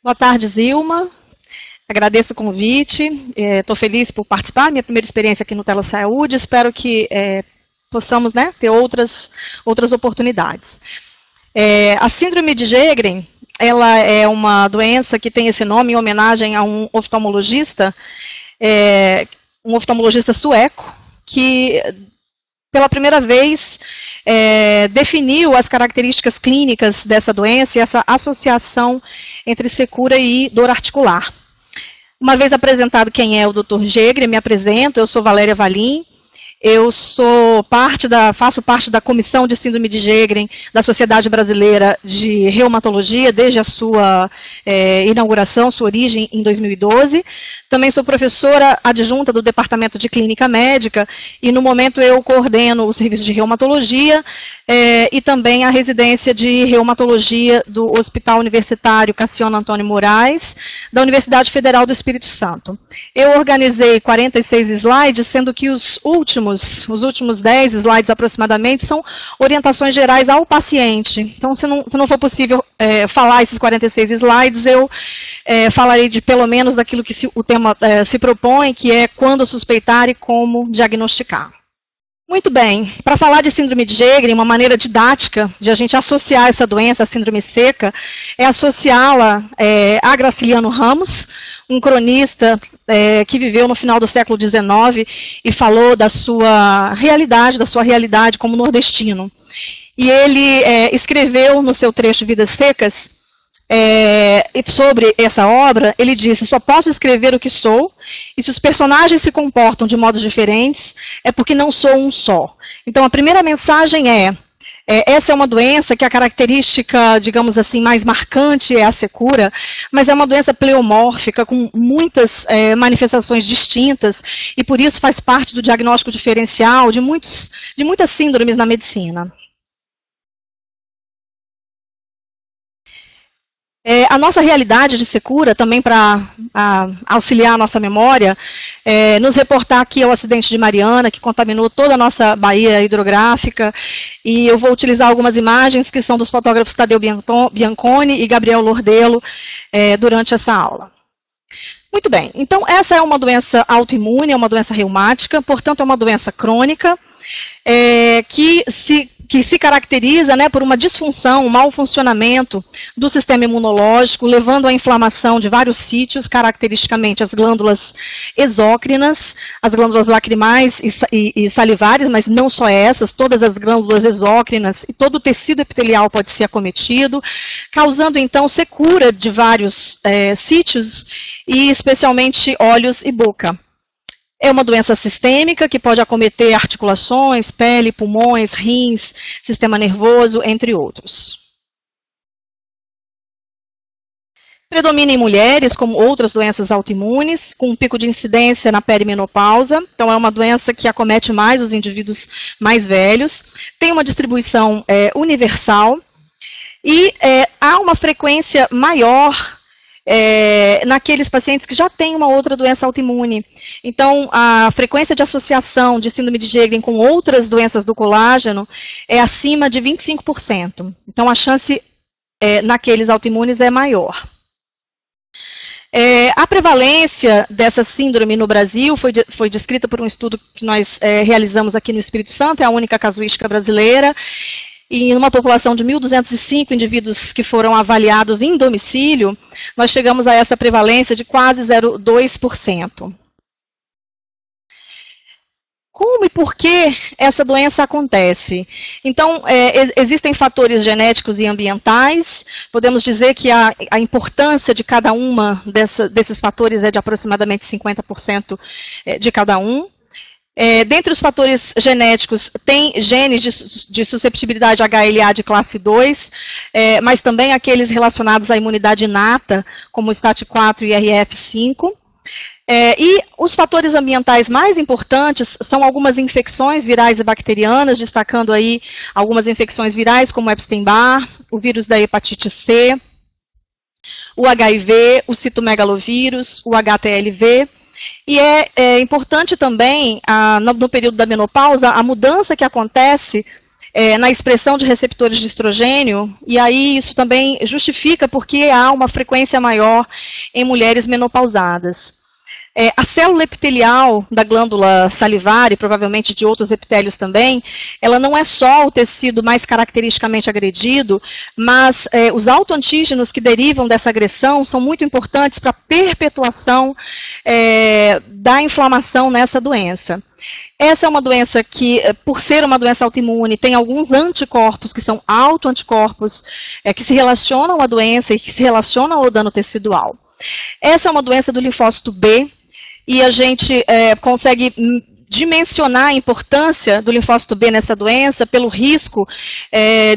Boa tarde, Zilma. Agradeço o convite. Estou feliz por participar. Minha primeira experiência aqui no Telesaúde. Espero que possamos, né, ter outras oportunidades. A síndrome de Sjögren, ela é uma doença que tem esse nome em homenagem a um oftalmologista sueco, que pela primeira vez definiu as características clínicas dessa doença e essa associação entre secura e dor articular. Uma vez apresentado quem é o Dr. Sjögren, me apresento, eu sou Valéria Valim, eu faço parte da Comissão de Síndrome de Sjögren da Sociedade Brasileira de Reumatologia, desde a sua inauguração, sua origem em 2012. Também sou professora adjunta do Departamento de Clínica Médica e, no momento, eu coordeno o serviço de reumatologia e também a residência de reumatologia do Hospital Universitário Cassiano Antônio Moraes, da Universidade Federal do Espírito Santo. Eu organizei 46 slides, sendo que os últimos 10 slides aproximadamente são orientações gerais ao paciente. Então, se não for possível falar esses 46 slides, eu falarei de pelo menos daquilo que o tema se propõe, que é quando suspeitar e como diagnosticar. Muito bem, para falar de síndrome de Sjögren, uma maneira didática de a gente associar essa doença, a síndrome seca, é associá-la a Graciliano Ramos, um cronista que viveu no final do século XIX e falou da sua realidade como nordestino. E ele escreveu no seu trecho Vidas Secas, sobre essa obra, ele disse: só posso escrever o que sou, e se os personagens se comportam de modos diferentes, é porque não sou um só. Então, a primeira mensagem essa é uma doença que a característica, digamos assim, mais marcante é a secura, mas é uma doença pleomórfica, com muitas manifestações distintas, e por isso faz parte do diagnóstico diferencial de muitas síndromes na medicina. A nossa realidade de secura, também para auxiliar a nossa memória, nos reportar aqui ao acidente de Mariana, que contaminou toda a nossa baía hidrográfica, e eu vou utilizar algumas imagens que são dos fotógrafos Tadeu Bianconi e Gabriel Lordelo durante essa aula. Muito bem, então essa é uma doença autoimune, é uma doença reumática, portanto é uma doença crônica, que se caracteriza, né, por uma disfunção, um mau funcionamento do sistema imunológico, levando à inflamação de vários sítios, caracteristicamente as glândulas exócrinas, as glândulas lacrimais e salivares, mas não só essas, todas as glândulas exócrinas e todo o tecido epitelial pode ser acometido, causando então secura de vários sítios e especialmente olhos e boca. É uma doença sistêmica que pode acometer articulações, pele, pulmões, rins, sistema nervoso, entre outros. Predomina em mulheres, como outras doenças autoimunes, com um pico de incidência na perimenopausa. Então, é uma doença que acomete mais os indivíduos mais velhos. Tem uma distribuição universal e há uma frequência maior naqueles pacientes que já têm uma outra doença autoimune. Então, a frequência de associação de síndrome de Sjögren com outras doenças do colágeno é acima de 25%. Então, a chance naqueles autoimunes é maior. A prevalência dessa síndrome no Brasil foi descrita por um estudo que nós realizamos aqui no Espírito Santo, é a única casuística brasileira. E numa população de 1.205 indivíduos que foram avaliados em domicílio, nós chegamos a essa prevalência de quase 0,2%. Como e por que essa doença acontece? Então, existem fatores genéticos e ambientais. Podemos dizer que a importância de cada uma desses fatores é de aproximadamente 50% de cada um. Dentre os fatores genéticos, tem genes de susceptibilidade HLA de classe 2, mas também aqueles relacionados à imunidade inata, como o STAT4 e IRF5. E os fatores ambientais mais importantes são algumas infecções virais e bacterianas, destacando aí algumas infecções virais, como o Epstein-Barr, o vírus da hepatite C, o HIV, o citomegalovírus, o HTLV. E é importante também, no período da menopausa, a mudança que acontece na expressão de receptores de estrogênio, e aí isso também justifica porque há uma frequência maior em mulheres menopausadas. A célula epitelial da glândula salivar, e provavelmente de outros epitélios também, ela não é só o tecido mais caracteristicamente agredido, mas os autoantígenos que derivam dessa agressão são muito importantes para a perpetuação da inflamação nessa doença. Essa é uma doença que, por ser uma doença autoimune, tem alguns anticorpos que são autoanticorpos que se relacionam à doença e que se relacionam ao dano tecidual. Essa é uma doença do linfócito B, e a gente consegue dimensionar a importância do linfócito B nessa doença pelo risco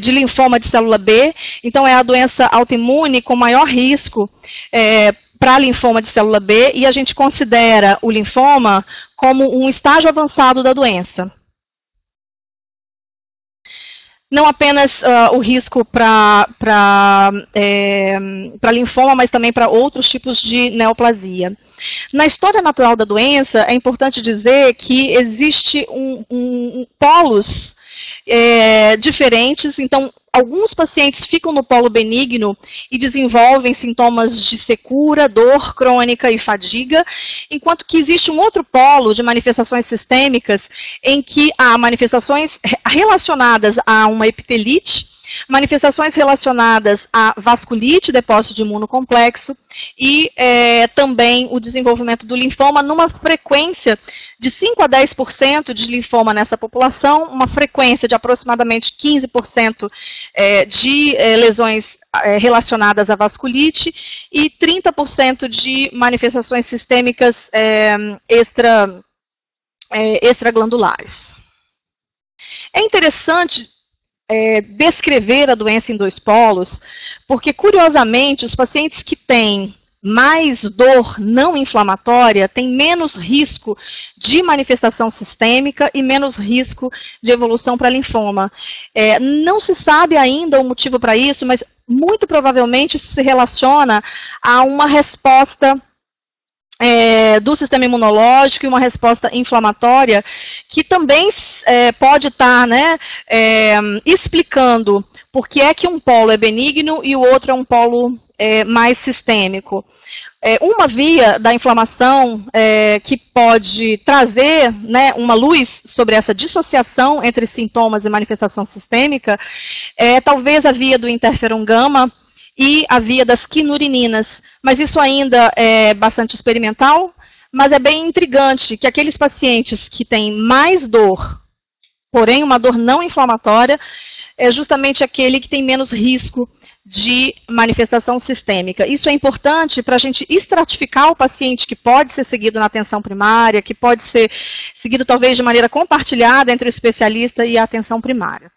de linfoma de célula B. Então, é a doença autoimune com maior risco para linfoma de célula B, e a gente considera o linfoma como um estágio avançado da doença. Não apenas o risco para linfoma, mas também para outros tipos de neoplasia. Na história natural da doença, é importante dizer que existe polos diferentes. Então, alguns pacientes ficam no polo benigno e desenvolvem sintomas de secura, dor crônica e fadiga, enquanto que existe um outro polo de manifestações sistêmicas em que há manifestações relacionadas a uma epitelite, manifestações relacionadas a vasculite, depósito de imunocomplexo, e também o desenvolvimento do linfoma numa frequência de 5 a 10% de linfoma nessa população, uma frequência de aproximadamente 15% de lesões relacionadas à vasculite e 30% de manifestações sistêmicas extraglandulares. É interessante descrever a doença em dois polos, porque, curiosamente, os pacientes que têm mais dor não inflamatória têm menos risco de manifestação sistêmica e menos risco de evolução para linfoma. Não se sabe ainda o motivo para isso, mas muito provavelmente isso se relaciona a uma resposta do sistema imunológico e uma resposta inflamatória que também pode estar explicando por que é que um polo é benigno e o outro é um polo mais sistêmico. Uma via da inflamação que pode trazer uma luz sobre essa dissociação entre sintomas e manifestação sistêmica é talvez a via do interferon gama e a via das quinurininas, mas isso ainda é bastante experimental, mas é bem intrigante que aqueles pacientes que têm mais dor, porém uma dor não inflamatória, é justamente aquele que tem menos risco de manifestação sistêmica. Isso é importante para a gente estratificar o paciente que pode ser seguido na atenção primária, que pode ser seguido talvez de maneira compartilhada entre o especialista e a atenção primária.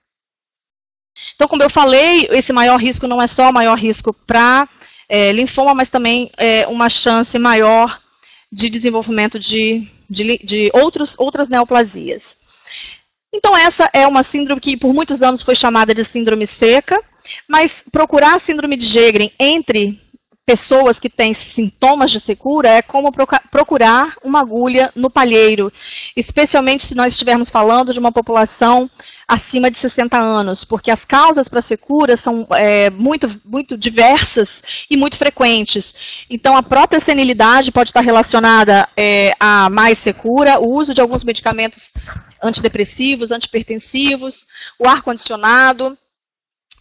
Então, como eu falei, esse maior risco não é só o maior risco para linfoma, mas também uma chance maior de desenvolvimento de outras neoplasias. Então, essa é uma síndrome que por muitos anos foi chamada de síndrome seca, mas procurar síndrome de Sjögren entre pessoas que têm sintomas de secura é como procurar uma agulha no palheiro, especialmente se nós estivermos falando de uma população acima de 60 anos, porque as causas para secura são muito diversas e muito frequentes. Então, a própria senilidade pode estar relacionada a mais secura, o uso de alguns medicamentos antidepressivos, antipertensivos, o ar-condicionado.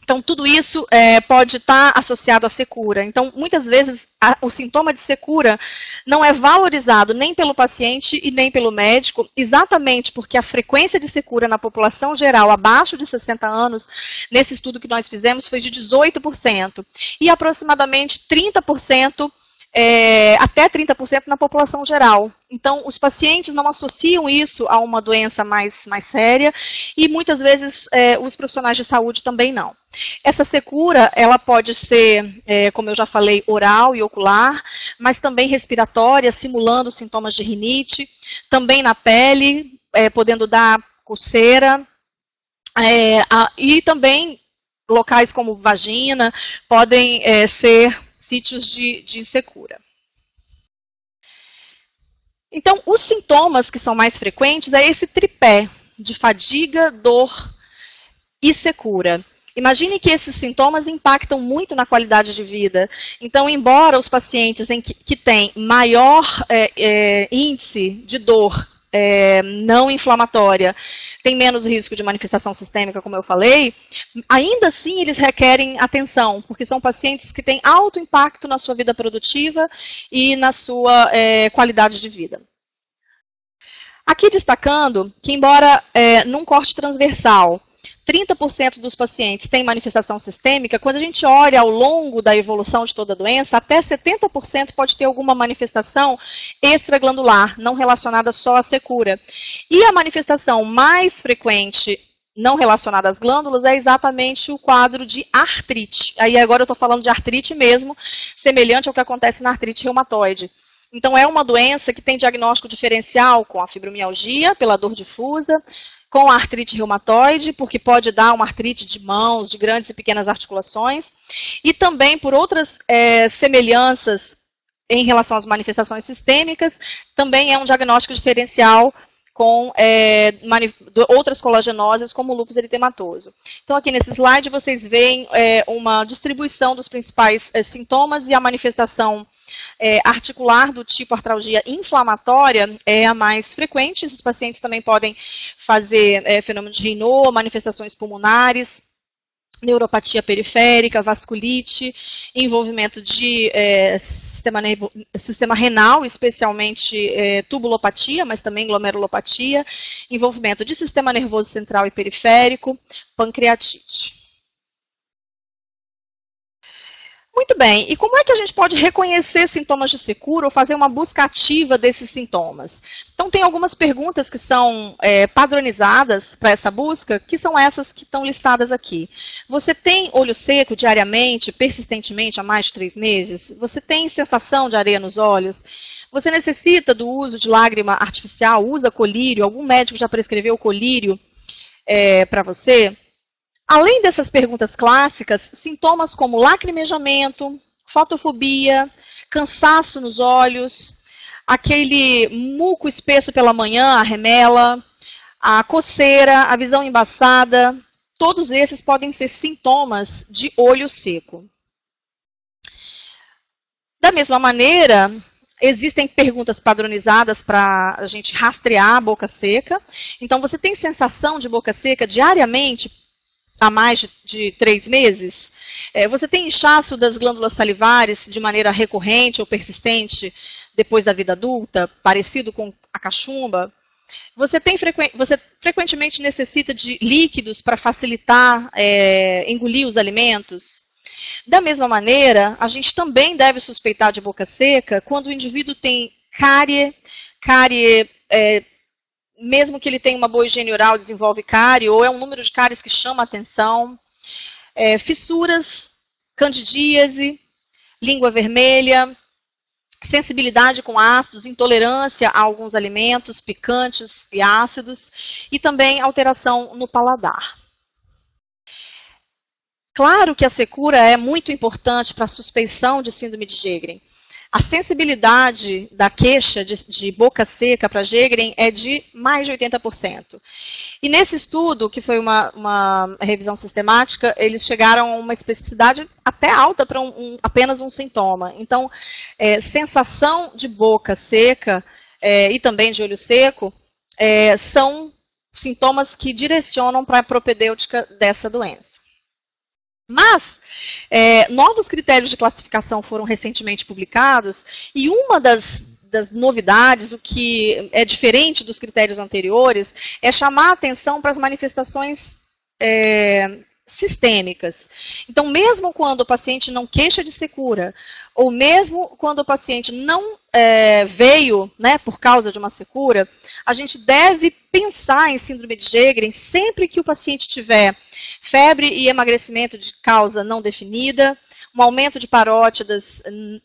Então, tudo isso pode estar associado à secura. Então, muitas vezes, o sintoma de secura não é valorizado nem pelo paciente e nem pelo médico, exatamente porque a frequência de secura na população geral abaixo de 60 anos, nesse estudo que nós fizemos, foi de 18%. E aproximadamente 30%, até 30% na população geral. Então, os pacientes não associam isso a uma doença mais séria e muitas vezes os profissionais de saúde também não. Essa secura, ela pode ser, como eu já falei, oral e ocular, mas também respiratória, simulando sintomas de rinite, também na pele, podendo dar coceira, e também locais como vagina podem ser sítios de secura. Então, os sintomas que são mais frequentes é esse tripé de fadiga, dor e secura. Imagine que esses sintomas impactam muito na qualidade de vida. Então, embora os pacientes que têm maior índice de dor não inflamatória têm menos risco de manifestação sistêmica, como eu falei, ainda assim eles requerem atenção, porque são pacientes que têm alto impacto na sua vida produtiva e na sua qualidade de vida. Aqui destacando que, embora num corte transversal, 30% dos pacientes têm manifestação sistêmica, quando a gente olha ao longo da evolução de toda a doença, até 70% pode ter alguma manifestação extraglandular, não relacionada só à secura. E a manifestação mais frequente não relacionada às glândulas é exatamente o quadro de artrite. Aí agora eu estou falando de artrite mesmo, semelhante ao que acontece na artrite reumatoide. Então é uma doença que tem diagnóstico diferencial com a fibromialgia, pela dor difusa, com a artrite reumatoide, porque pode dar uma artrite de mãos, de grandes e pequenas articulações, e também por outras semelhanças em relação às manifestações sistêmicas, também é um diagnóstico diferencial com outras colagenoses, como o lúpus eritematoso. Então, aqui nesse slide, vocês veem uma distribuição dos principais sintomas e a manifestação articular do tipo artralgia inflamatória é a mais frequente. Esses pacientes também podem fazer fenômeno de Raynaud, manifestações pulmonares, neuropatia periférica, vasculite, envolvimento de sistema renal, especialmente tubulopatia, mas também glomerulopatia, envolvimento de sistema nervoso central e periférico, pancreatite. Muito bem, e como é que a gente pode reconhecer sintomas de secura ou fazer uma busca ativa desses sintomas? Então, tem algumas perguntas que são padronizadas para essa busca, que são essas que estão listadas aqui. Você tem olho seco diariamente, persistentemente, há mais de 3 meses? Você tem sensação de areia nos olhos? Você necessita do uso de lágrima artificial? Usa colírio? Algum médico já prescreveu colírio para você? Além dessas perguntas clássicas, sintomas como lacrimejamento, fotofobia, cansaço nos olhos, aquele muco espesso pela manhã, a remela, a coceira, a visão embaçada, todos esses podem ser sintomas de olho seco. Da mesma maneira, existem perguntas padronizadas para a gente rastrear a boca seca. Então, você tem sensação de boca seca diariamente há mais de 3 meses? Você tem inchaço das glândulas salivares de maneira recorrente ou persistente depois da vida adulta, parecido com a cachumba? Você frequentemente necessita de líquidos para facilitar engolir os alimentos? Da mesma maneira, a gente também deve suspeitar de boca seca quando o indivíduo tem cárie, mesmo que ele tenha uma boa higiene oral, desenvolve cárie, ou é um número de cáries que chama a atenção, fissuras, candidíase, língua vermelha, sensibilidade com ácidos, intolerância a alguns alimentos picantes e ácidos, e também alteração no paladar. Claro que a secura é muito importante para a suspeição de síndrome de Sjögren. A sensibilidade da queixa de boca seca para Sjögren é de mais de 80%. E nesse estudo, que foi uma revisão sistemática, eles chegaram a uma especificidade até alta para apenas um sintoma. Então, sensação de boca seca e também de olho seco são sintomas que direcionam para a propedêutica dessa doença. Mas, novos critérios de classificação foram recentemente publicados, e uma das novidades, o que é diferente dos critérios anteriores, é chamar a atenção para as manifestações sistêmicas. Então, mesmo quando o paciente não queixa de secura, ou mesmo quando o paciente não veio por causa de uma secura, a gente deve pensar em síndrome de Sjögren sempre que o paciente tiver febre e emagrecimento de causa não definida, um aumento de parótidas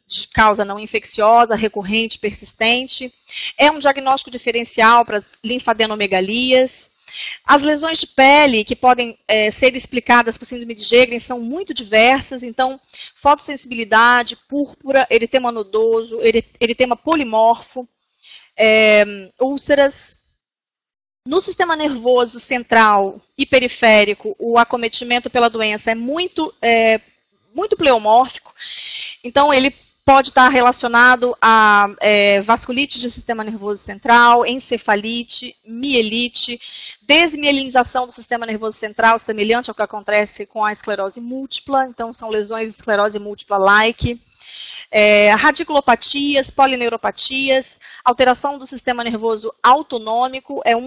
de causa não infecciosa, recorrente, persistente. É um diagnóstico diferencial para as linfadenomegalias. As lesões de pele que podem ser explicadas por síndrome de Sjögren são muito diversas, então fotossensibilidade, púrpura, eritema nodoso, eritema polimorfo, úlceras, No sistema nervoso central e periférico, o acometimento pela doença é muito pleomórfico, então ele pode estar relacionado a vasculite de sistema nervoso central, encefalite, mielite, desmielinização do sistema nervoso central, semelhante ao que acontece com a esclerose múltipla, então são lesões de esclerose múltipla-like, radiculopatias, polineuropatias, alteração do sistema nervoso autonômico, é um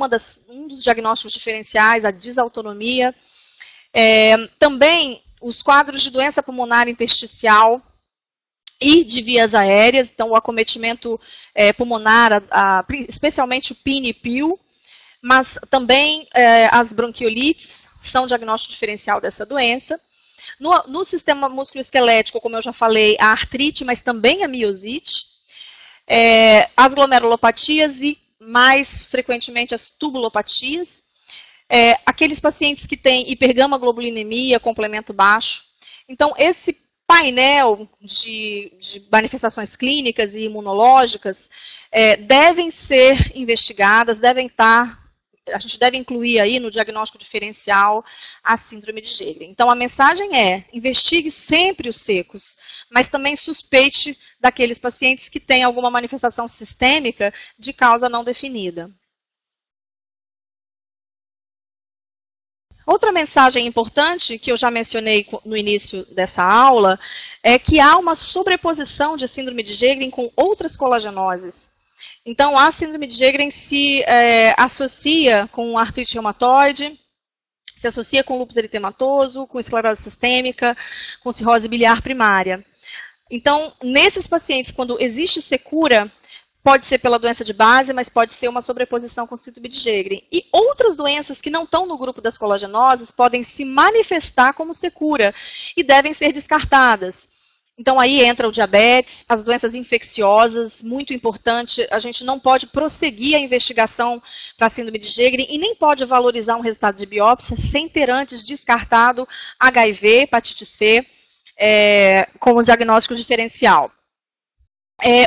dos diagnósticos diferenciais, a desautonomia. Também os quadros de doença pulmonar intersticial e de vias aéreas, então o acometimento pulmonar, especialmente o PIN e PIL, mas também as bronquiolites são diagnóstico diferencial dessa doença. No sistema musculoesquelético, como eu já falei, a artrite, mas também a miosite, as glomerulopatias e, mais frequentemente, as tubulopatias. Aqueles pacientes que têm hipergama-globulinemia, complemento baixo. Então, esse painel de manifestações clínicas e imunológicas devem ser investigadas, a gente deve incluir aí no diagnóstico diferencial a síndrome de Sjögren. Então, a mensagem investigue sempre os secos, mas também suspeite daqueles pacientes que têm alguma manifestação sistêmica de causa não definida. Outra mensagem importante, que eu já mencionei no início dessa aula, é que há uma sobreposição de síndrome de Sjögren com outras colagenoses. Então, a síndrome de Sjögren se associa com artrite reumatoide, se associa com lúpus eritematoso, com esclerose sistêmica, com cirrose biliar primária. Então, nesses pacientes, quando existe secura, pode ser pela doença de base, mas pode ser uma sobreposição com síndrome de Sjögren. E outras doenças que não estão no grupo das colagenoses podem se manifestar como secura e devem ser descartadas. Então, aí entra o diabetes, as doenças infecciosas, muito importante, a gente não pode prosseguir a investigação para a síndrome de Sjögren e nem pode valorizar um resultado de biópsia sem ter antes descartado HIV, hepatite C, como diagnóstico diferencial.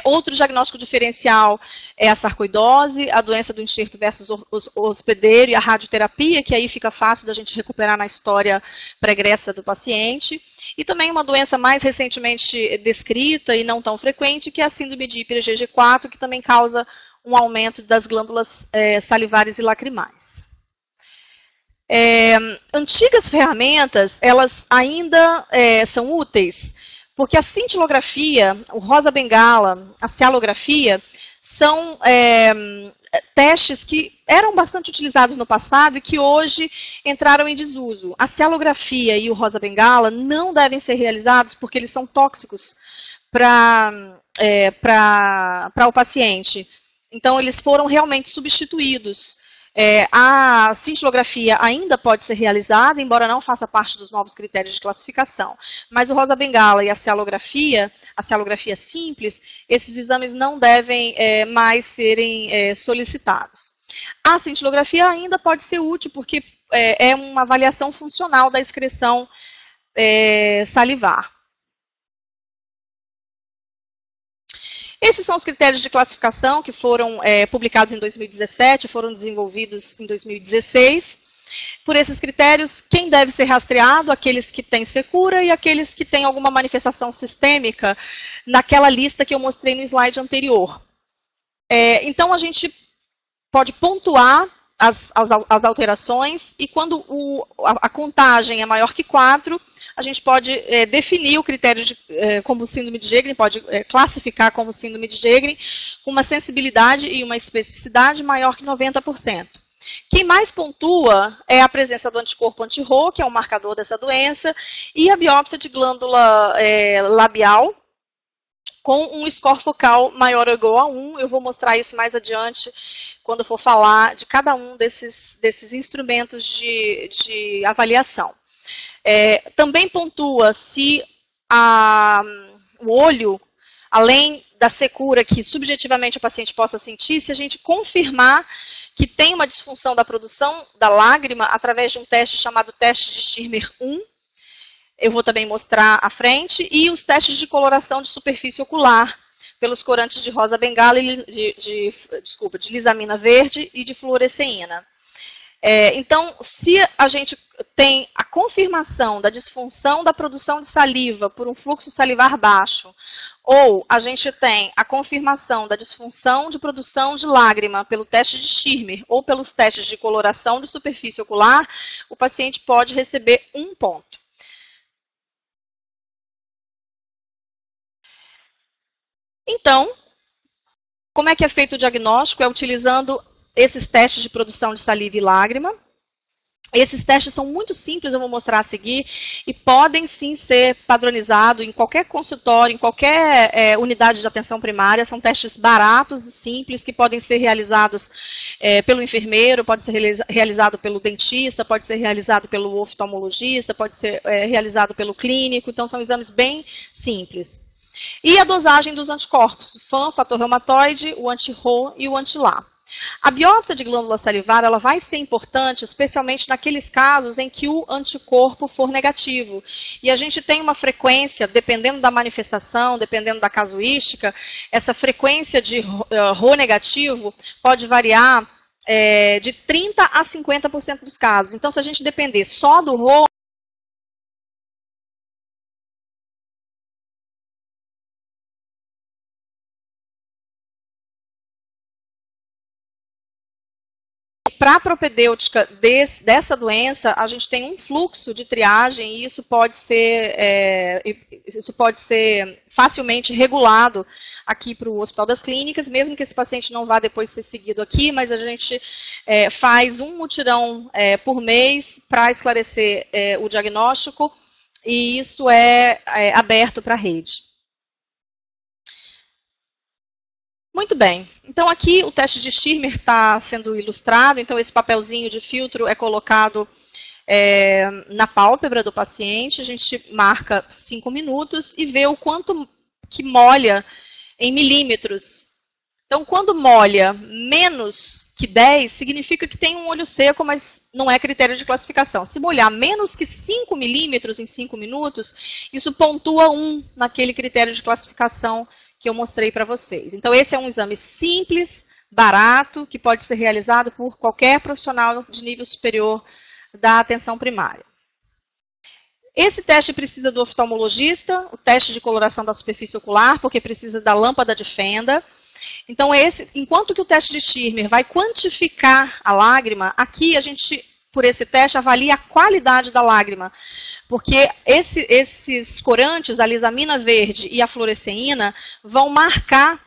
Outro diagnóstico diferencial é a sarcoidose, a doença do enxerto versus hospedeiro e a radioterapia, que aí fica fácil da gente recuperar na história pregressa do paciente. E também uma doença mais recentemente descrita e não tão frequente, que é a síndrome de IgG4, que também causa um aumento das glândulas salivares e lacrimais. Antigas ferramentas, elas ainda são úteis, porque a cintilografia, o rosa bengala, a cialografia, são testes que eram bastante utilizados no passado e que hoje entraram em desuso. A cialografia e o rosa bengala não devem ser realizados porque eles são tóxicos para o paciente. Então, eles foram realmente substituídos. A cintilografia ainda pode ser realizada, embora não faça parte dos novos critérios de classificação. Mas o rosa bengala e a cialografia simples, esses exames não devem mais serem solicitados. A cintilografia ainda pode ser útil, porque é uma avaliação funcional da excreção salivar. Esses são os critérios de classificação que foram publicados em 2017, foram desenvolvidos em 2016. Por esses critérios, quem deve ser rastreado? Aqueles que têm secura e aqueles que têm alguma manifestação sistêmica naquela lista que eu mostrei no slide anterior. Então, a gente pode pontuar as alterações e quando a contagem é maior que 4, a gente pode definir o critério como síndrome de Sjögren, pode classificar como síndrome de Sjögren, com uma sensibilidade e uma especificidade maior que 90%. Quem mais pontua é a presença do anticorpo anti-Rho, que é um marcador dessa doença, e a biópsia de glândula labial, com um score focal maior ou igual a 1. Eu vou mostrar isso mais adiante, quando for falar de cada um desses instrumentos de avaliação. Também pontua se o olho, além da secura que subjetivamente o paciente possa sentir, se a gente confirmar que tem uma disfunção da produção da lágrima através de um teste chamado teste de Schirmer 1, eu vou também mostrar à frente, e os testes de coloração de superfície ocular, pelos corantes de rosa bengala, de lisamina verde e de fluoresceína. Então, se a gente tem a confirmação da disfunção da produção de saliva por um fluxo salivar baixo, ou a gente tem a confirmação da disfunção de produção de lágrima pelo teste de Schirmer ou pelos testes de coloração de superfície ocular, o paciente pode receber 1 ponto. Então, como é que é feito o diagnóstico? É utilizando esses testes de produção de saliva e lágrima. Esses testes são muito simples, eu vou mostrar a seguir, e podem sim ser padronizados em qualquer consultório, em qualquer unidade de atenção primária. São testes baratos e simples que podem ser realizados pelo enfermeiro, pode ser realizado pelo dentista, pode ser realizado pelo oftalmologista, pode ser realizado pelo clínico. Então, são exames bem simples. E a dosagem dos anticorpos, FAM, fator reumatoide, o anti-Rho e o anti-LA. A biópsia de glândula salivar ela vai ser importante, especialmente naqueles casos em que o anticorpo for negativo. E a gente tem uma frequência, dependendo da manifestação, dependendo da casuística, essa frequência de Rho negativo pode variar de 30% a 50% dos casos. Então, se a gente depender só do Rho, para a propedêutica dessa doença, a gente tem um fluxo de triagem e isso pode ser facilmente regulado aqui para o Hospital das Clínicas, mesmo que esse paciente não vá depois ser seguido aqui, mas a gente faz um mutirão por mês para esclarecer o diagnóstico e isso é aberto para a rede. Muito bem, então aqui o teste de Schirmer está sendo ilustrado, então esse papelzinho de filtro é colocado na pálpebra do paciente, a gente marca 5 minutos e vê o quanto que molha em milímetros. Então, quando molha menos que 10, significa que tem um olho seco, mas não é critério de classificação. Se molhar menos que 5 milímetros em 5 minutos, isso pontua 1 naquele critério de classificação que eu mostrei para vocês. Então, esse é um exame simples, barato, que pode ser realizado por qualquer profissional de nível superior da atenção primária. Esse teste precisa do oftalmologista, o teste de coloração da superfície ocular, porque precisa da lâmpada de fenda. Então, enquanto que o teste de Schirmer vai quantificar a lágrima, aqui a gente, por esse teste, avalia a qualidade da lágrima. Porque esses corantes, a lisamina verde e a fluoresceína, vão marcar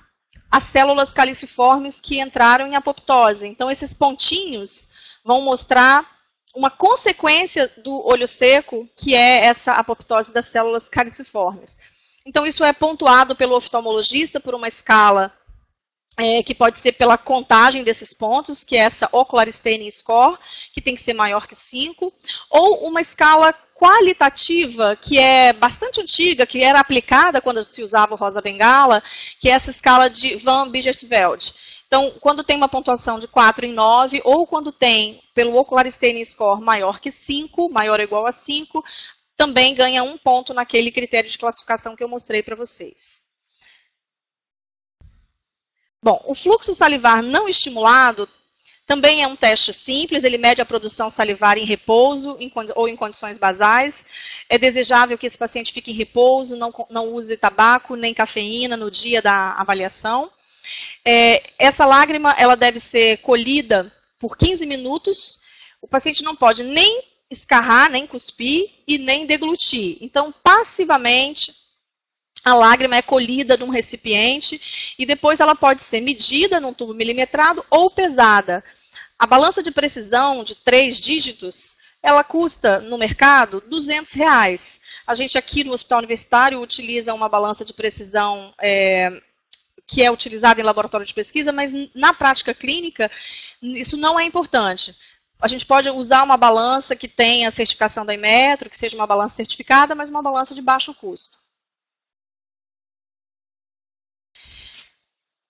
as células caliciformes que entraram em apoptose. Então, esses pontinhos vão mostrar uma consequência do olho seco, que é essa apoptose das células caliciformes. Então, isso é pontuado pelo oftalmologista por uma escala que pode ser pela contagem desses pontos, que é essa Ocular Staining Score, que tem que ser maior que 5, ou uma escala qualitativa, que é bastante antiga, que era aplicada quando se usava o rosa bengala, que é essa escala de Van Bijsterveld. Então, quando tem uma pontuação de 4 em 9, ou quando tem, pelo Ocular Staining Score, maior que 5, maior ou igual a 5, também ganha 1 ponto naquele critério de classificação que eu mostrei para vocês. Bom, o fluxo salivar não estimulado também é um teste simples, ele mede a produção salivar em repouso ou em condições basais. É desejável que esse paciente fique em repouso, não use tabaco nem cafeína no dia da avaliação. Essa lágrima ela deve ser colhida por 15 minutos. O paciente não pode nem escarrar, nem cuspir e nem deglutir. Então, passivamente, a lágrima é colhida num recipiente e depois ela pode ser medida num tubo milimetrado ou pesada. A balança de precisão de 3 dígitos, ela custa no mercado R$200. A gente aqui no Hospital Universitário utiliza uma balança de precisão que é utilizada em laboratório de pesquisa, mas na prática clínica isso não é importante. A gente pode usar uma balança que tenha certificação da Inmetro, que seja uma balança certificada, mas uma balança de baixo custo.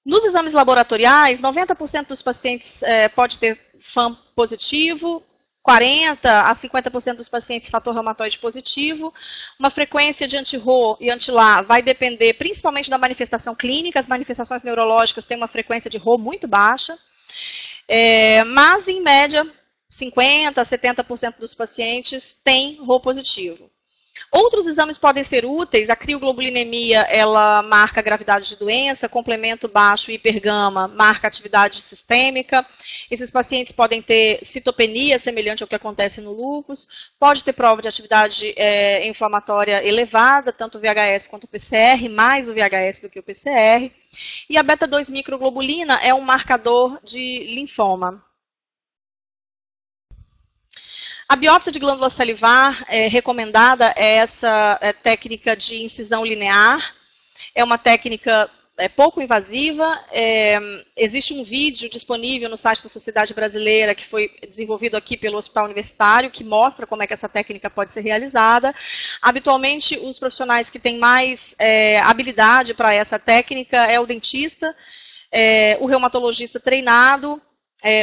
Nos exames laboratoriais, 90% dos pacientes pode ter FAM positivo, 40% a 50% dos pacientes fator reumatoide positivo. Uma frequência de anti-Rho e anti-LA vai depender principalmente da manifestação clínica. As manifestações neurológicas têm uma frequência de Rho muito baixa. Mas, em média, 50% a 70% dos pacientes têm Rho positivo. Outros exames podem ser úteis. A crioglobulinemia, ela marca a gravidade de doença, complemento baixo e hipergama marca atividade sistêmica. Esses pacientes podem ter citopenia, semelhante ao que acontece no lúpus. Pode ter prova de atividade inflamatória elevada, tanto o VHS quanto o PCR, mais o VHS do que o PCR. E a beta-2 microglobulina é um marcador de linfoma. A biópsia de glândula salivar recomendada é essa técnica de incisão linear. É uma técnica pouco invasiva. Existe um vídeo disponível no site da Sociedade Brasileira, que foi desenvolvido aqui pelo Hospital Universitário, que mostra como é que essa técnica pode ser realizada. Habitualmente, os profissionais que têm mais habilidade para essa técnica é o dentista, o reumatologista treinado,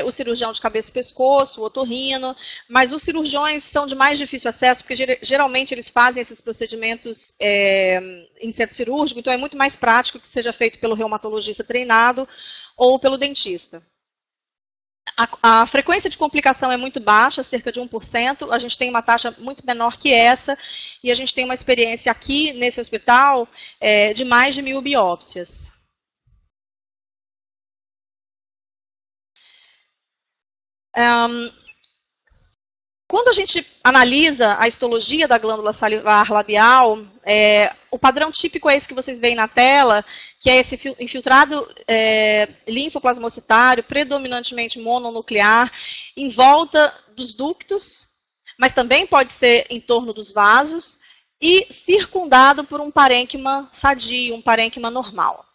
o cirurgião de cabeça e pescoço, o otorrino, mas os cirurgiões são de mais difícil acesso, porque geralmente eles fazem esses procedimentos em centro cirúrgico, então é muito mais prático que seja feito pelo reumatologista treinado ou pelo dentista. A frequência de complicação é muito baixa, cerca de 1%, a gente tem uma taxa muito menor que essa, e a gente tem uma experiência aqui nesse hospital de mais de 1.000 biópsias. Quando a gente analisa a histologia da glândula salivar labial, o padrão típico é esse que vocês veem na tela, que é esse infiltrado linfoplasmocitário, predominantemente mononuclear, em volta dos ductos, mas também pode ser em torno dos vasos, e circundado por um parênquima sadio, um parênquima normal.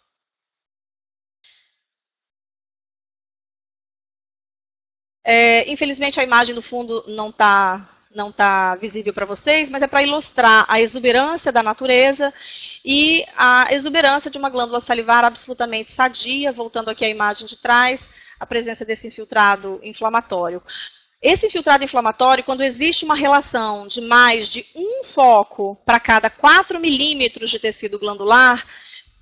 Infelizmente, a imagem do fundo não tá visível para vocês, mas é para ilustrar a exuberância da natureza e a exuberância de uma glândula salivar absolutamente sadia, voltando aqui à imagem de trás, a presença desse infiltrado inflamatório. Esse infiltrado inflamatório, quando existe uma relação de mais de um foco para cada 4 milímetros de tecido glandular,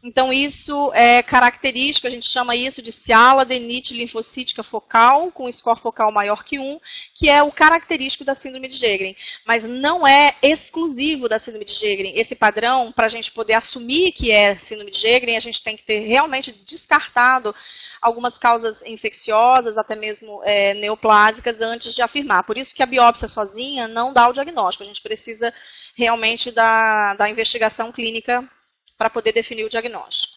então, isso é característico, a gente chama isso de cialadenite linfocítica focal, com score focal maior que 1, que é o característico da síndrome de Sjögren. Mas não é exclusivo da síndrome de Sjögren. Esse padrão, para a gente poder assumir que é síndrome de Sjögren, a gente tem que ter realmente descartado algumas causas infecciosas, até mesmo neoplásicas, antes de afirmar. Por isso que a biópsia sozinha não dá o diagnóstico. A gente precisa realmente da investigação clínica para poder definir o diagnóstico.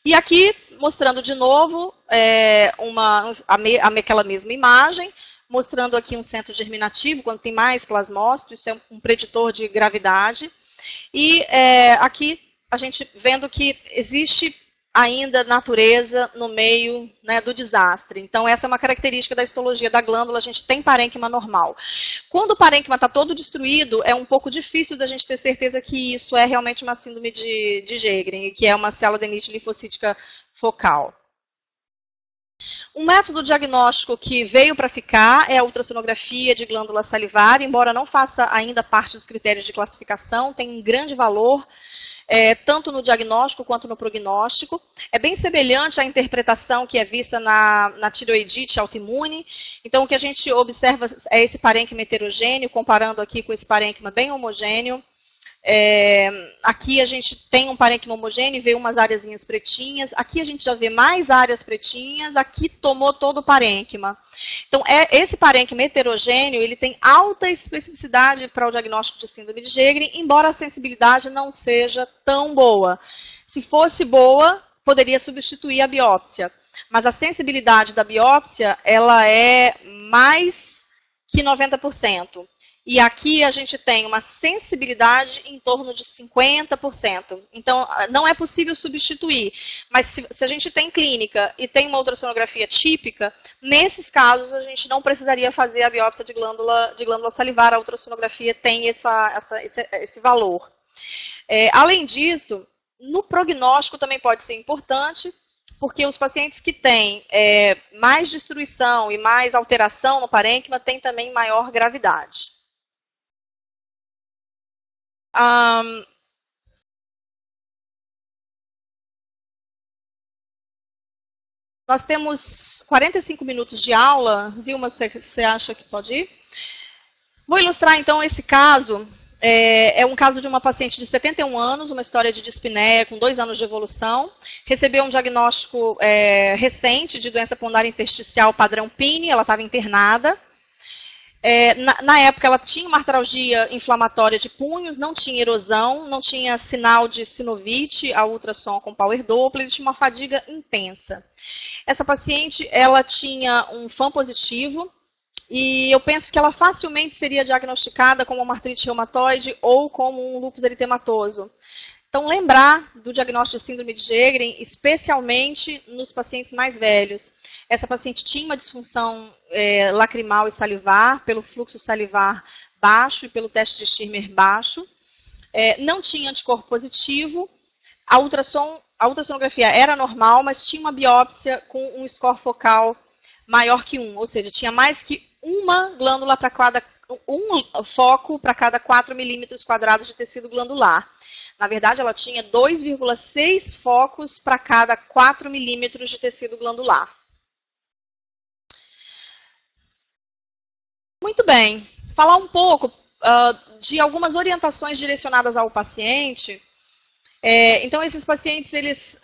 E aqui, mostrando de novo aquela mesma imagem, mostrando aqui um centro germinativo, quando tem mais plasmócito, isso é um preditor de gravidade. E aqui a gente vendo que existe ainda natureza no meio, né, do desastre. Então, essa é uma característica da histologia da glândula, a gente tem parênquima normal. Quando o parênquima está todo destruído, é um pouco difícil da gente ter certeza que isso é realmente uma síndrome de Sjögren, que é uma cialadenite linfocítica focal. Um método diagnóstico que veio para ficar é a ultrassonografia de glândula salivar, embora não faça ainda parte dos critérios de classificação, tem um grande valor, tanto no diagnóstico quanto no prognóstico. É bem semelhante à interpretação que é vista na tireoidite autoimune. Então, o que a gente observa é esse parênquima heterogêneo, comparando aqui com esse parênquima bem homogêneo. Aqui a gente tem um parênquima homogêneo e vê umas áreazinhas pretinhas. Aqui a gente já vê mais áreas pretinhas. Aqui tomou todo o parênquima. Então, esse parênquima heterogêneo, ele tem alta especificidade para o diagnóstico de síndrome de Sjögren, embora a sensibilidade não seja tão boa. Se fosse boa, poderia substituir a biópsia. Mas a sensibilidade da biópsia, ela é mais que 90%. E aqui a gente tem uma sensibilidade em torno de 50%. Então, não é possível substituir. Mas se a gente tem clínica e tem uma ultrassonografia típica, nesses casos a gente não precisaria fazer a biópsia de glândula salivar. A ultrassonografia tem esse valor. Além disso, no prognóstico também pode ser importante, porque os pacientes que têm mais destruição e mais alteração no parênquima têm também maior gravidade. Nós temos 45 minutos de aula. Zilma, você acha que pode ir? Vou ilustrar, então, esse caso. É um caso de uma paciente de 71 anos, uma história de dispneia com 2 anos de evolução. Recebeu um diagnóstico recente de doença pulmonar intersticial padrão PINE, ela estava internada. Na época, ela tinha uma artralgia inflamatória de punhos, não tinha erosão, não tinha sinal de sinovite, a ultrassom com Power Doppler, tinha uma fadiga intensa. Essa paciente, ela tinha um FAM positivo, e eu penso que ela facilmente seria diagnosticada como uma artrite reumatoide ou como um lúpus eritematoso. Então, lembrar do diagnóstico de síndrome de Sjögren, especialmente nos pacientes mais velhos. Essa paciente tinha uma disfunção lacrimal e salivar, pelo fluxo salivar baixo e pelo teste de Schirmer baixo. Não tinha anticorpo positivo. A ultrassonografia era normal, mas tinha uma biópsia com um score focal maior que 1, ou seja, tinha mais que uma glândula para cada, um foco para cada 4 milímetros quadrados de tecido glandular. Na verdade, ela tinha 2,6 focos para cada 4 milímetros de tecido glandular. Muito bem. Falar um pouco de algumas orientações direcionadas ao paciente. Então, esses pacientes, eles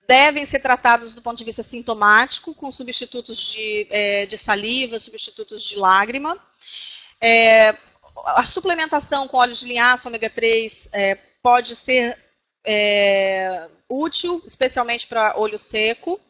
devem ser tratados do ponto de vista sintomático, com substitutos de saliva, substitutos de lágrima. A suplementação com óleo de linhaça, ômega 3, pode ser útil, especialmente para olho seco.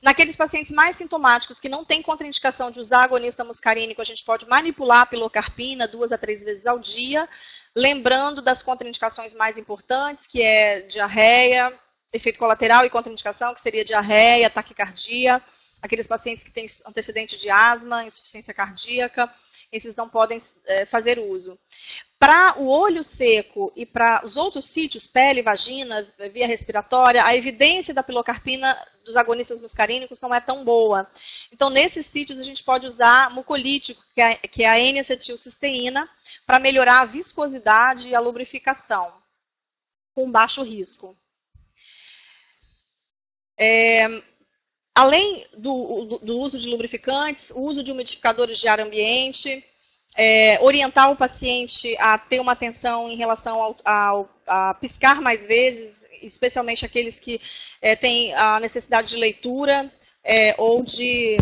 Naqueles pacientes mais sintomáticos que não têm contraindicação de usar agonista muscarínico, a gente pode manipular a pilocarpina 2 a 3 vezes ao dia, lembrando das contraindicações mais importantes, que é diarreia, efeito colateral e contraindicação, que seria diarreia, taquicardia, aqueles pacientes que têm antecedente de asma, insuficiência cardíaca, esses não podem fazer uso. Para o olho seco e para os outros sítios, pele, vagina, via respiratória, a evidência da pilocarpina dos agonistas muscarínicos não é tão boa. Então, nesses sítios, a gente pode usar mucolítico, que é a N-acetilcisteína, para melhorar a viscosidade e a lubrificação, com baixo risco. Além do uso de lubrificantes, o uso de umidificadores de ar ambiente, orientar o paciente a ter uma atenção em relação a piscar mais vezes, especialmente aqueles que têm a necessidade de leitura ou de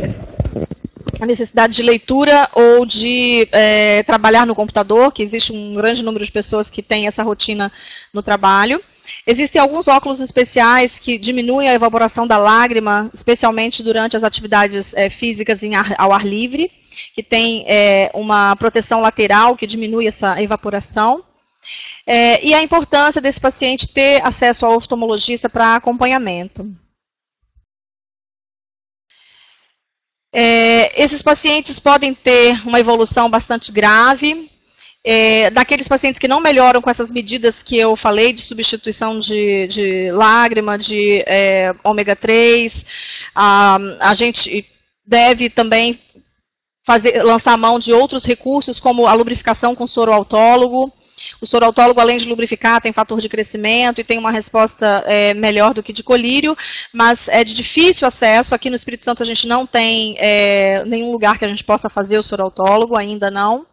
trabalhar no computador, que existe um grande número de pessoas que têm essa rotina no trabalho. Existem alguns óculos especiais que diminuem a evaporação da lágrima, especialmente durante as atividades físicas ao ar livre, que tem uma proteção lateral que diminui essa evaporação. E a importância desse paciente ter acesso ao oftalmologista para acompanhamento. Esses pacientes podem ter uma evolução bastante grave. Daqueles pacientes que não melhoram com essas medidas que eu falei, de substituição de lágrima, de ômega 3, a gente deve também lançar mão de outros recursos, como a lubrificação com soro autólogo. O soro autólogo, além de lubrificar, tem fator de crescimento e tem uma resposta melhor do que de colírio, mas é de difícil acesso. Aqui no Espírito Santo a gente não tem nenhum lugar que a gente possa fazer o soro autólogo, ainda não.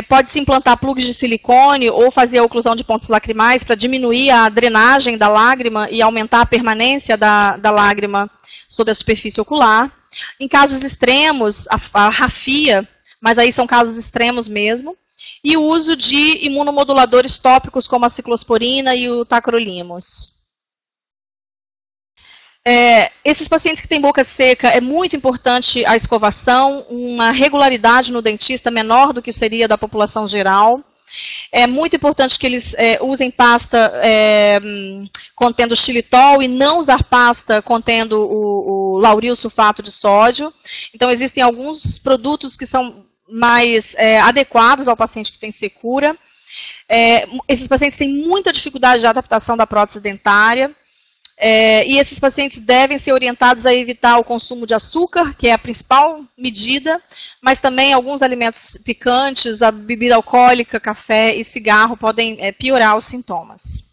Pode-se implantar plugs de silicone ou fazer a oclusão de pontos lacrimais para diminuir a drenagem da lágrima e aumentar a permanência da lágrima sobre a superfície ocular. Em casos extremos, a rafia, mas aí são casos extremos mesmo. E o uso de imunomoduladores tópicos como a ciclosporina e o tacrolimus. Esses pacientes que têm boca seca, é muito importante a escovação, uma regularidade no dentista menor do que seria da população geral. É muito importante que eles usem pasta contendo xilitol e não usar pasta contendo o lauril sulfato de sódio. Então, existem alguns produtos que são mais adequados ao paciente que tem secura. Esses pacientes têm muita dificuldade de adaptação da prótese dentária. E esses pacientes devem ser orientados a evitar o consumo de açúcar, que é a principal medida, mas também alguns alimentos picantes, a bebida alcoólica, café e cigarro podem piorar os sintomas.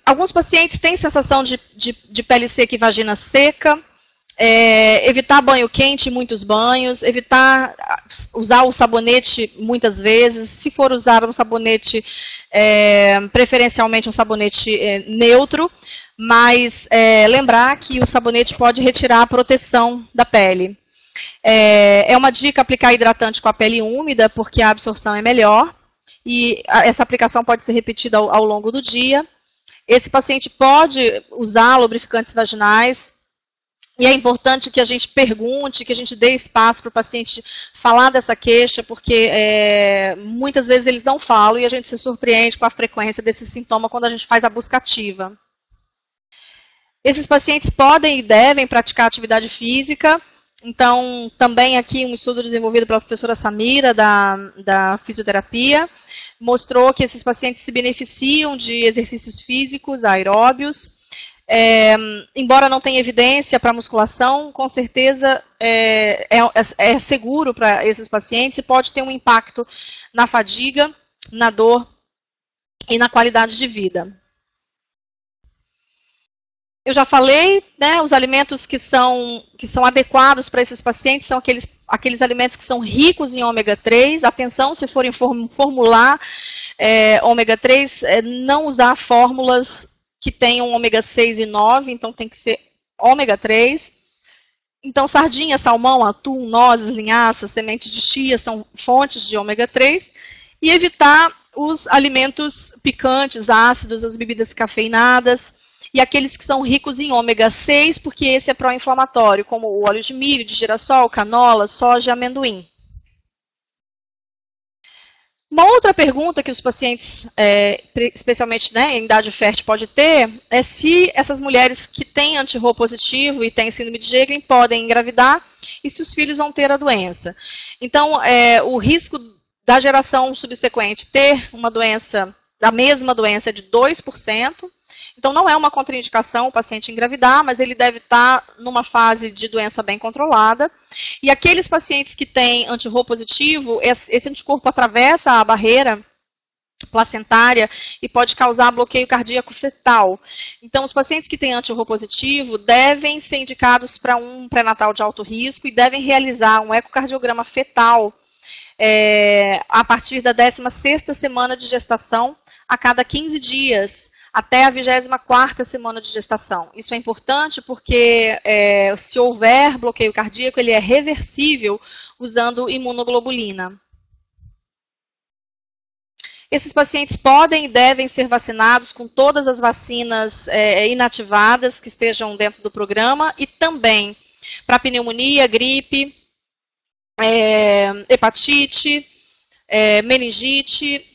Alguns pacientes têm sensação de pele seca e vagina seca. Evitar banho quente, muitos banhos, evitar usar o sabonete muitas vezes, se for usar um sabonete, preferencialmente um sabonete neutro, mas lembrar que o sabonete pode retirar a proteção da pele. É uma dica aplicar hidratante com a pele úmida, porque a absorção é melhor, e essa aplicação pode ser repetida ao longo do dia. Esse paciente pode usar lubrificantes vaginais, e é importante que a gente pergunte, que a gente dê espaço para o paciente falar dessa queixa, porque muitas vezes eles não falam e a gente se surpreende com a frequência desse sintoma quando a gente faz a busca ativa. Esses pacientes podem e devem praticar atividade física. Então, também aqui um estudo desenvolvido pela professora Samira, da fisioterapia, mostrou que esses pacientes se beneficiam de exercícios físicos aeróbios. Embora não tenha evidência para musculação, com certeza é seguro para esses pacientes e pode ter um impacto na fadiga, na dor e na qualidade de vida. Eu já falei, né, os alimentos que são adequados para esses pacientes são aqueles alimentos que são ricos em ômega 3. Atenção, se forem formular ômega 3, não usar fórmulas que tenham ômega 6 e 9, então tem que ser ômega 3. Então, sardinha, salmão, atum, nozes, linhaças, sementes de chia são fontes de ômega 3. E evitar os alimentos picantes, ácidos, as bebidas cafeinadas, e aqueles que são ricos em ômega 6, porque esse é pró-inflamatório, como o óleo de milho, de girassol, canola, soja e amendoim. Uma outra pergunta que os pacientes, especialmente, né, em idade fértil, pode ter, é se essas mulheres que têm anti-Rho positivo e têm síndrome de Sjögren podem engravidar e se os filhos vão ter a doença. Então, o risco da geração subsequente ter uma doença, da mesma doença, é de 2%. Então, não é uma contraindicação o paciente engravidar, mas ele deve estar numa fase de doença bem controlada. E aqueles pacientes que têm anti-Rho positivo, esse anticorpo atravessa a barreira placentária e pode causar bloqueio cardíaco fetal. Então, os pacientes que têm anti-Rho positivo devem ser indicados para um pré-natal de alto risco e devem realizar um ecocardiograma fetal a partir da 16ª semana de gestação, a cada 15 dias, até a 24ª semana de gestação. Isso é importante porque se houver bloqueio cardíaco, ele é reversível usando imunoglobulina. Esses pacientes podem e devem ser vacinados com todas as vacinas inativadas que estejam dentro do programa e também para pneumonia, gripe, hepatite, meningite,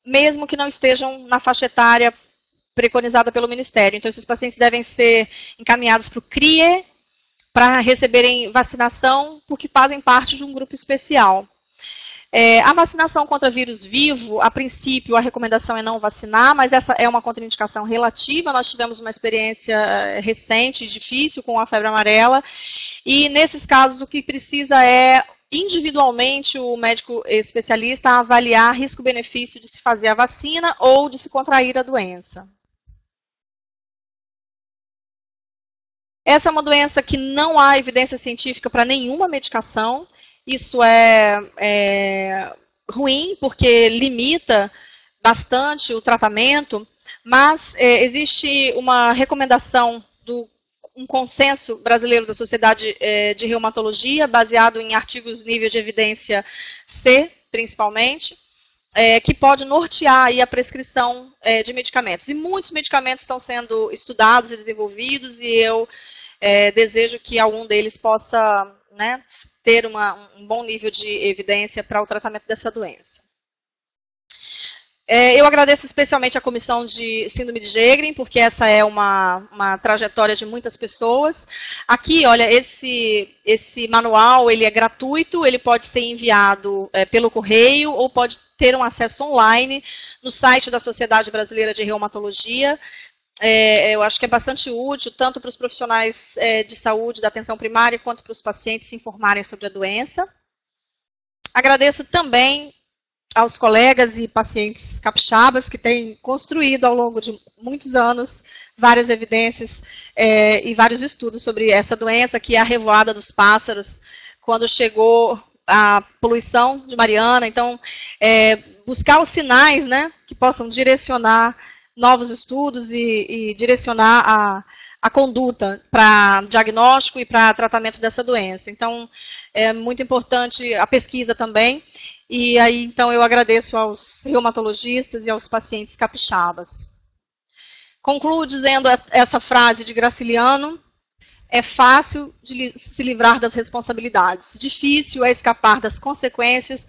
mesmo que não estejam na faixa etária preconizada pelo Ministério. Então, esses pacientes devem ser encaminhados para o CRIE para receberem vacinação, porque fazem parte de um grupo especial. A vacinação contra vírus vivo, a princípio, a recomendação é não vacinar, mas essa é uma contraindicação relativa. Nós tivemos uma experiência recente, difícil, com a febre amarela, e nesses casos o que precisa é, individualmente, o médico especialista avaliar risco-benefício de se fazer a vacina ou de se contrair a doença. Essa é uma doença que não há evidência científica para nenhuma medicação. Isso é ruim, porque limita bastante o tratamento, mas existe uma recomendação, um consenso brasileiro da Sociedade de Reumatologia, baseado em artigos nível de evidência C, principalmente, que pode nortear aí a prescrição de medicamentos. E muitos medicamentos estão sendo estudados e desenvolvidos, e eu desejo que algum deles possa, né, ter um bom nível de evidência para o tratamento dessa doença. Eu agradeço especialmente a Comissão de Síndrome de Sjögren, porque essa é uma trajetória de muitas pessoas. Aqui, olha, esse manual, ele é gratuito, ele pode ser enviado pelo correio ou pode ter um acesso online no site da Sociedade Brasileira de Reumatologia. Eu acho que é bastante útil, tanto para os profissionais de saúde, da atenção primária, quanto para os pacientes se informarem sobre a doença. Agradeço também aos colegas e pacientes capixabas que têm construído ao longo de muitos anos várias evidências e vários estudos sobre essa doença, que é a revoada dos pássaros, quando chegou a poluição de Mariana. Então, buscar os sinais, né, que possam direcionar novos estudos e direcionar a conduta para diagnóstico e para tratamento dessa doença. Então, é muito importante a pesquisa também. E aí, então, eu agradeço aos reumatologistas e aos pacientes capixabas. Concluo dizendo essa frase de Graciliano: é fácil de se livrar das responsabilidades, difícil é escapar das consequências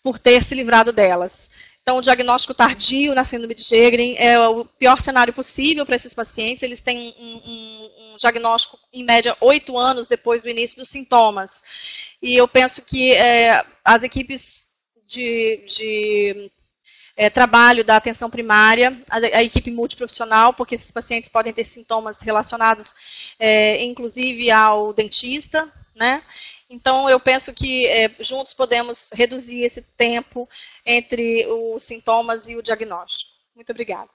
por ter se livrado delas. Então, o diagnóstico tardio na síndrome de Sjögren é o pior cenário possível para esses pacientes. Eles têm um diagnóstico, em média, 8 anos depois do início dos sintomas. E eu penso que as equipes de trabalho da atenção primária, a equipe multiprofissional, porque esses pacientes podem ter sintomas relacionados, inclusive, ao dentista, né? Então, eu penso que juntos podemos reduzir esse tempo entre os sintomas e o diagnóstico. Muito obrigada.